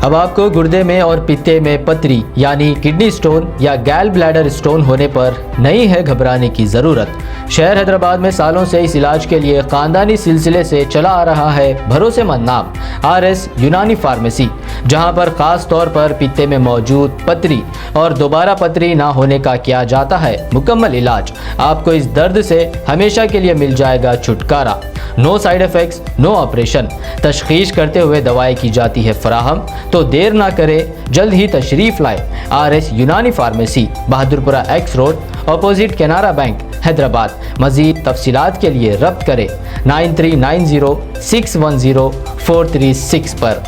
اب آپ کو گردے میں اور پتے میں پتری یعنی کڈنی سٹون یا گیل بلیڈر سٹون ہونے پر نہیں ہے گھبرانے کی ضرورت۔ شہر حیدرآباد میں سالوں سے اس علاج کے لیے خاندانی سلسلے سے چلا آ رہا ہے بھروسے مند نام RS یونانی فارمیسی، جہاں پر خاص طور پر پتے میں موجود پتری اور دوبارہ پتری نہ ہونے کا کیا جاتا ہے مکمل علاج۔ آپ کو اس درد سے ہمیشہ کے لیے مل جائے گا چھٹکارا، نو سائیڈ ایفیکٹس، نو آپریشن، تشخیص کرتے ہوئے دوائیں کی جاتی ہے فراہم۔ تو دیر نہ کرے، جلد ہی تشریف لائے RS Unani pharmacy, Bahadurpura X road, opposite Canara bank, Hyderabad. مزید تفصیلات کے لیے ربط کریں 9390610436 پر۔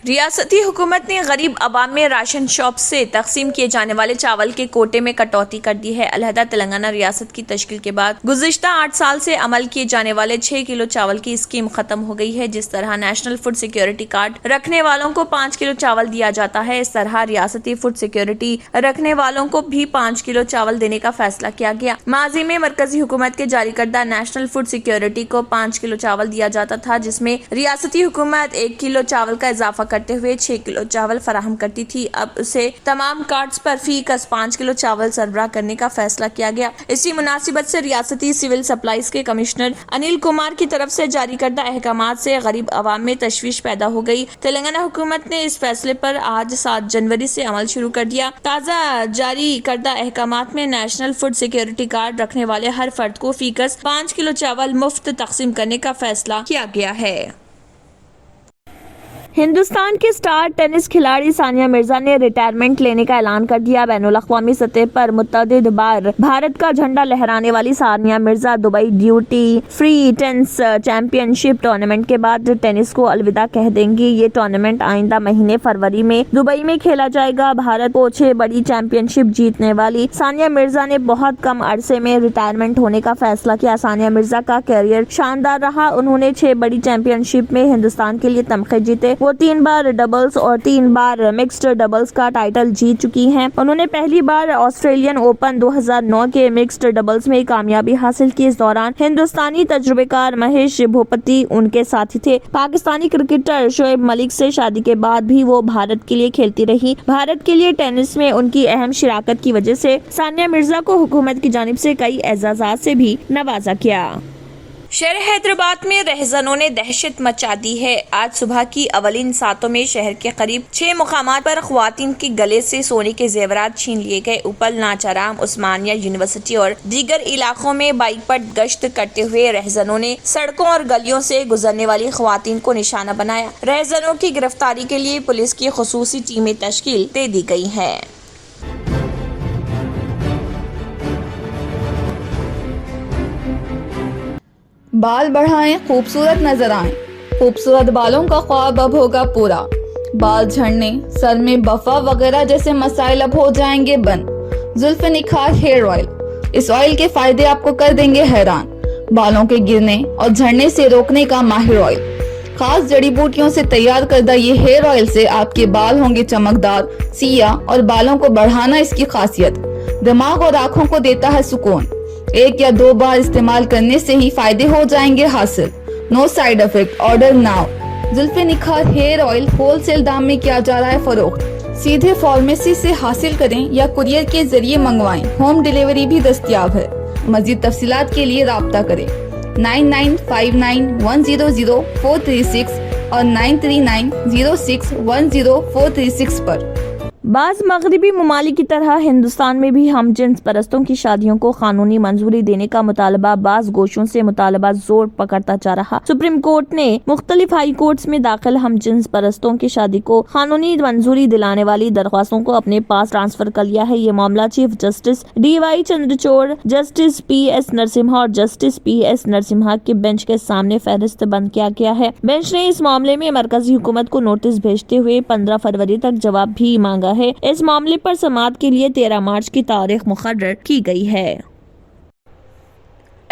ریاستی حکومت نے غریب عوام میں راشن شاپ سے تقسیم کیے جانے والے چاول کے کوٹے میں کٹوتی کر دی ہے۔ علیحدہ تلنگانہ ریاست کی تشکیل کے بعد گزشتہ 8 سال سے عمل کیے جانے والے 6 کلو چاول کی اسکیم ختم ہو گئی ہے۔ جس طرح نیشنل فوڈ سیکیورٹی کارڈ رکھنے والوں کو 5 کلو چاول دیا جاتا ہے، اس طرح ریاستی فوڈ سیکیورٹی رکھنے والوں کو بھی 5 کلو چاول دینے کا فیصلہ کیا گیا۔ ماضی میں مرکزی حکومت کے جاری کردہ نیشنل فوڈ سیکیورٹی کو 5 کلو چاول دیا جاتا تھا، جس میں ریاستی حکومت 1 کلو چاول کا اضافہ کرتے ہوئے 6 کلو چاول فراہم کرتی تھی۔ اب اسے تمام کارڈز پر فی کس 5 کلو چاول سربراہ کرنے کا فیصلہ کیا گیا۔ اسی مناسبت سے ریاستی سول سپلائز کے کمشنر انل کمار کی طرف سے جاری کردہ احکامات سے غریب عوام میں تشویش پیدا ہو گئی۔ تلنگانہ حکومت نے اس فیصلے پر آج 7 جنوری سے عمل شروع کر دیا۔ تازہ جاری کردہ احکامات میں نیشنل فوڈ سیکیورٹی کارڈ رکھنے والے ہر فرد کو فی کس 5 کلو چاول مفت تقسیم کرنے کا فیصلہ کیا گیا ہے۔ ہندوستان کے سٹار ٹینس کھلاڑی ثانیہ مرزا نے ریٹائرمنٹ لینے کا اعلان کر دیا۔ بین الاقوامی سطح پر متعدد بار بھارت کا جھنڈا لہرانے والی Sania Mirza Dubai duty free tennis championship tournament کے بعد ٹینس کو الوداع کہہ دیں گی۔ یہ ٹورنامنٹ آئندہ مہینے فروری میں دبئی میں کھیلا جائے گا۔ بھارت کو 6 بڑی چیمپئن شپ جیتنے والی ثانیہ مرزا نے بہت کم عرصے میں ریٹائرمنٹ ہونے کا فیصلہ کیا۔ ثانیہ مرزا کا کیریئر شاندار رہا۔ انہوں نے 6 بڑی چیمپئن شپ میں ہندوستان کے لیے تمغے جیتے۔ وہ 3 بار ڈبلز اور 3 بار مکسڈ ڈبلز کا ٹائٹل جیت چکی ہیں۔ انہوں نے پہلی بار آسٹریلین اوپن 2009 کے مکسڈ ڈبلز میں کامیابی حاصل کی۔ اس دوران ہندوستانی تجربے کار مہیش بھوپتی ان کے ساتھی تھے۔ پاکستانی کرکٹر شعیب ملک سے شادی کے بعد بھی وہ بھارت کے لیے کھیلتی رہی۔ بھارت کے لیے ٹینس میں ان کی اہم شراکت کی وجہ سے ثانیہ مرزا کو حکومت کی جانب سے کئی اعزازات سے بھی نوازا گیا۔ شہر حیدرآباد میں رہزنوں نے دہشت مچا دی ہے۔ آج صبح کی اولین ساعتوں میں شہر کے قریب 6 مقامات پر خواتین کے گلے سے سونے کے زیورات چھین لیے گئے۔ اوپل، ناچارام، عثمانیہ یونیورسٹی اور دیگر علاقوں میں بائک پر گشت کرتے ہوئے رہزنوں نے سڑکوں اور گلیوں سے گزرنے والی خواتین کو نشانہ بنایا۔ رہزنوں کی گرفتاری کے لیے پولیس کی خصوصی ٹیمیں تشکیل دے دی گئی ہیں۔ بال بڑھائیں، خوبصورت نظر آئیں۔ خوبصورت بالوں کا خواب اب ہوگا پورا۔ بال جھڑنے، سر میں بفا وغیرہ جیسے مسائل اب ہو جائیں گے بند۔ زلف نکھار ہیئر آئل، اس آئل کے فائدے آپ کو کر دیں گے حیران۔ بالوں کے گرنے اور جھڑنے سے روکنے کا ماہر آئل۔ خاص جڑی بوٹیوں سے تیار کردہ یہ ہیئر آئل سے آپ کے بال ہوں گے چمکدار، سیاہ اور بالوں کو بڑھانا اس کی خاصیت۔ دماغ اور آنکھوں کو دیتا ہے سکون۔ 1 یا 2 بار استعمال کرنے سے ہی فائدے ہو جائیں گے حاصل۔ نو سائیڈ ایفیکٹ، آرڈر ناؤ۔ زلف نکھار ہیئر آئل ہول سیل دام میں کیا جا رہا ہے فروخت۔ سیدھے فارمیسی سے حاصل کریں یا کوریئر کے ذریعے منگوائیں، ہوم ڈیلیوری بھی دستیاب ہے۔ مزید تفصیلات کے لیے رابطہ کریں 9959100436 اور 9390610436 پر۔ بعض مغربی ممالک کی طرح ہندوستان میں بھی ہم جنس پرستوں کی شادیوں کو قانونی منظوری دینے کا مطالبہ بعض گوشوں سے مطالبہ زور پکڑتا جا رہا۔ سپریم کورٹ نے مختلف ہائی کورٹس میں داخل ہم جنس پرستوں کی شادی کو قانونی منظوری دلانے والی درخواستوں کو اپنے پاس ٹرانسفر کر لیا ہے۔ یہ معاملہ chief justice DY Chandrachud, justice PS Narasimha اور جسٹس PS نرسمہا کے بینچ کے سامنے فہرست بند کیا گیا ہے۔ بینچ نے اس معاملے میں مرکزی حکومت کو نوٹس بھیجتے ہوئے 15 فروری تک جواب بھی مانگا ہے۔ اس معاملے پر سماعت کے لیے 13 مارچ کی تاریخ مقرر کی گئی ہے۔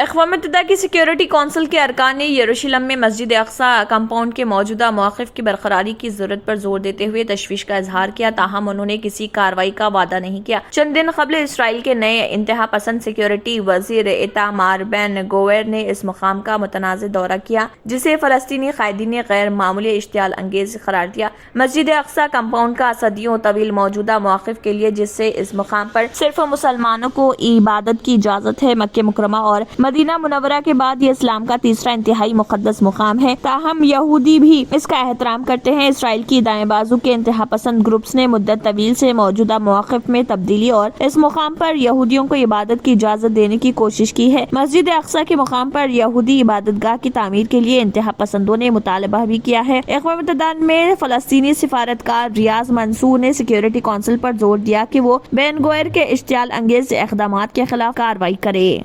اقوام متحدہ کی سیکیورٹی کونسل کے ارکان نے یروشلم میں مسجد اقصی کمپاؤنڈ کے موجودہ موقف کی برقراری کی ضرورت پر زور دیتے ہوئے تشویش کا اظہار کیا، تاہم انہوں نے کسی کارروائی کا وعدہ نہیں کیا۔ چند دن قبل اسرائیل کے نئے انتہا پسند سیکیورٹی وزیر ایتامار بین گویر نے اس مقام کا متنازع دورہ کیا، جسے فلسطینی قائدین نے غیر معمولی اشتعال انگیز قرار دیا۔ مسجد اقصی کمپاؤنڈ کا صدیوں طویل موجودہ موقف کے لیے، جس سے اس مقام پر صرف مسلمانوں کو عبادت کی اجازت ہے، مکہ مکرمہ اور مدینہ منورہ کے بعد یہ اسلام کا تیسرا انتہائی مقدس مقام ہے، تاہم یہودی بھی اس کا احترام کرتے ہیں۔ اسرائیل کی دائیں بازو کے انتہا پسند گروپس نے مدت طویل سے موجودہ موقف میں تبدیلی اور اس مقام پر یہودیوں کو عبادت کی اجازت دینے کی کوشش کی ہے۔ مسجد اقصی کے مقام پر یہودی عبادت گاہ کی تعمیر کے لیے انتہا پسندوں نے مطالبہ بھی کیا ہے۔ اقوام متحدہ میں فلسطینی سفارتکار ریاض منصور نے سیکیورٹی کونسل پر زور دیا کہ وہ بین گوئر کے اشتعال انگیز اقدامات کے خلاف کارروائی کرے۔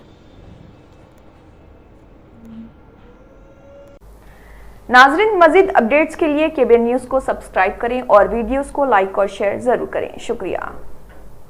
ناظرین، مزید اپڈیٹس کے لیے KBN نیوز کو سبسکرائب کریں اور ویڈیوز کو لائک اور شیئر ضرور کریں۔ شکریہ۔